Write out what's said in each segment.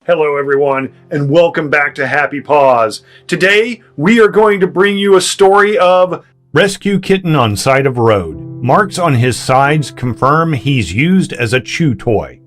Hello everyone, and welcome back to Happy Paws. Today, we are going to bring you a story of Rescue Kitten on Side of Road. Marks on his sides confirm he's used as a chew toy.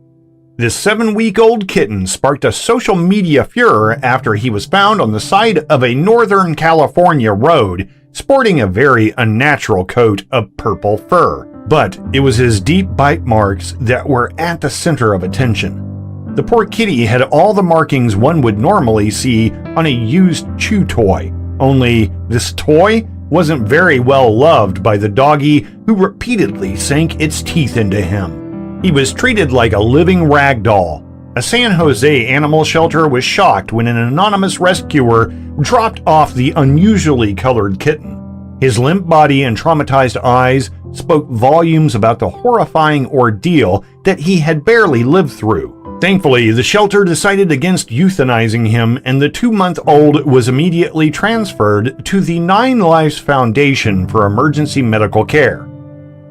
This 7-week-old kitten sparked a social media furor after he was found on the side of a Northern California road, sporting a very unnatural coat of purple fur. But it was his deep bite marks that were at the center of attention. The poor kitty had all the markings one would normally see on a used chew toy, only this toy wasn't very well loved by the doggy who repeatedly sank its teeth into him. He was treated like a living rag doll. A San Jose animal shelter was shocked when an anonymous rescuer dropped off the unusually colored kitten. His limp body and traumatized eyes spoke volumes about the horrifying ordeal that he had barely lived through. Thankfully, the shelter decided against euthanizing him, and the 2-month-old was immediately transferred to the 9 Lives Foundation for emergency medical care.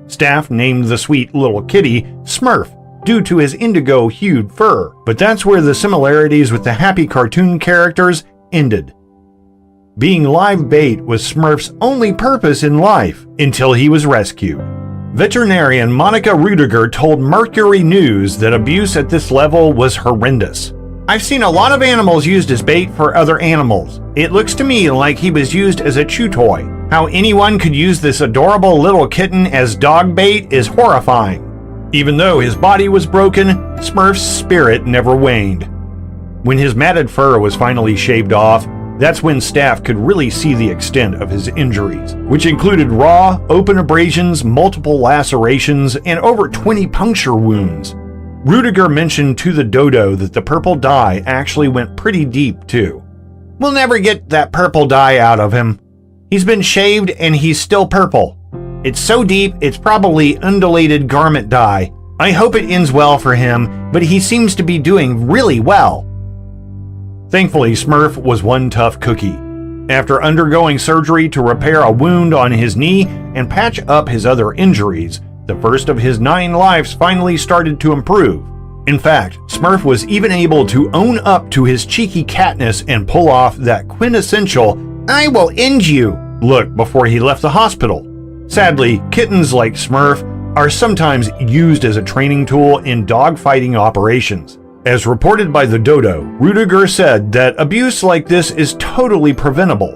Staff named the sweet little kitty Smurf due to his indigo-hued fur, but that's where the similarities with the happy cartoon characters ended. Being live bait was Smurf's only purpose in life until he was rescued. Veterinarian Monica Rudiger told Mercury News that abuse at this level was horrendous. "I've seen a lot of animals used as bait for other animals. It looks to me like he was used as a chew toy. How anyone could use this adorable little kitten as dog bait is horrifying." Even though his body was broken, Smurf's spirit never waned. When his matted fur was finally shaved off, that's when staff could really see the extent of his injuries, which included raw, open abrasions, multiple lacerations, and over 20 puncture wounds. Rudiger mentioned to the dodo that the purple dye actually went pretty deep, too. "We'll never get that purple dye out of him. He's been shaved and he's still purple. It's so deep, it's probably undulated garment dye. I hope it ends well for him, but he seems to be doing really well." Thankfully, Smurf was one tough cookie. After undergoing surgery to repair a wound on his knee and patch up his other injuries, the first of his 9 lives finally started to improve. In fact, Smurf was even able to own up to his cheeky catness and pull off that quintessential "I will end you" look before he left the hospital. Sadly, kittens like Smurf are sometimes used as a training tool in dogfighting operations. As reported by the dodo, Rudiger said that abuse like this is totally preventable.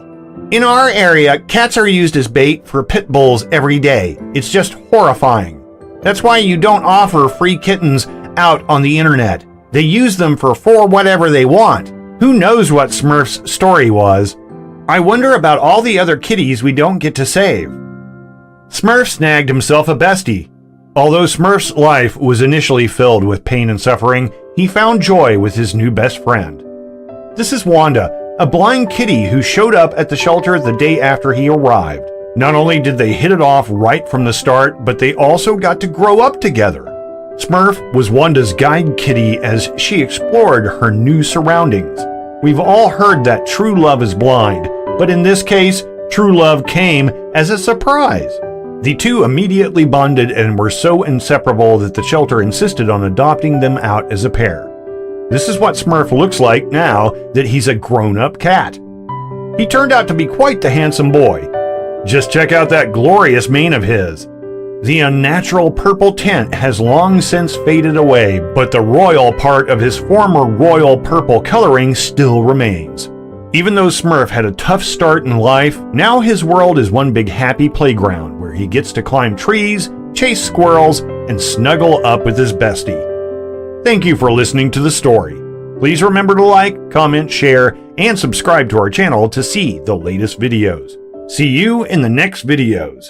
"In our area, cats are used as bait for pit bulls every day. It's just horrifying. That's why you don't offer free kittens out on the internet. They use them for whatever they want." Who knows what Smurf's story was? I wonder about all the other kitties we don't get to save. Smurf snagged himself a bestie. Although Smurf's life was initially filled with pain and suffering, he found joy with his new best friend. This is Wanda, a blind kitty who showed up at the shelter the day after he arrived. Not only did they hit it off right from the start, but they also got to grow up together. Smurf was Wanda's guide kitty as she explored her new surroundings. We've all heard that true love is blind, but in this case, true love came as a surprise. The two immediately bonded and were so inseparable that the shelter insisted on adopting them out as a pair. This is what Smurf looks like now that he's a grown-up cat. He turned out to be quite the handsome boy. Just check out that glorious mane of his. The unnatural purple tint has long since faded away, but the royal part of his former royal purple coloring still remains. Even though Smurf had a tough start in life, now his world is one big happy playground where he gets to climb trees, chase squirrels, and snuggle up with his bestie. Thank you for listening to the story. Please remember to like, comment, share, and subscribe to our channel to see the latest videos. See you in the next videos.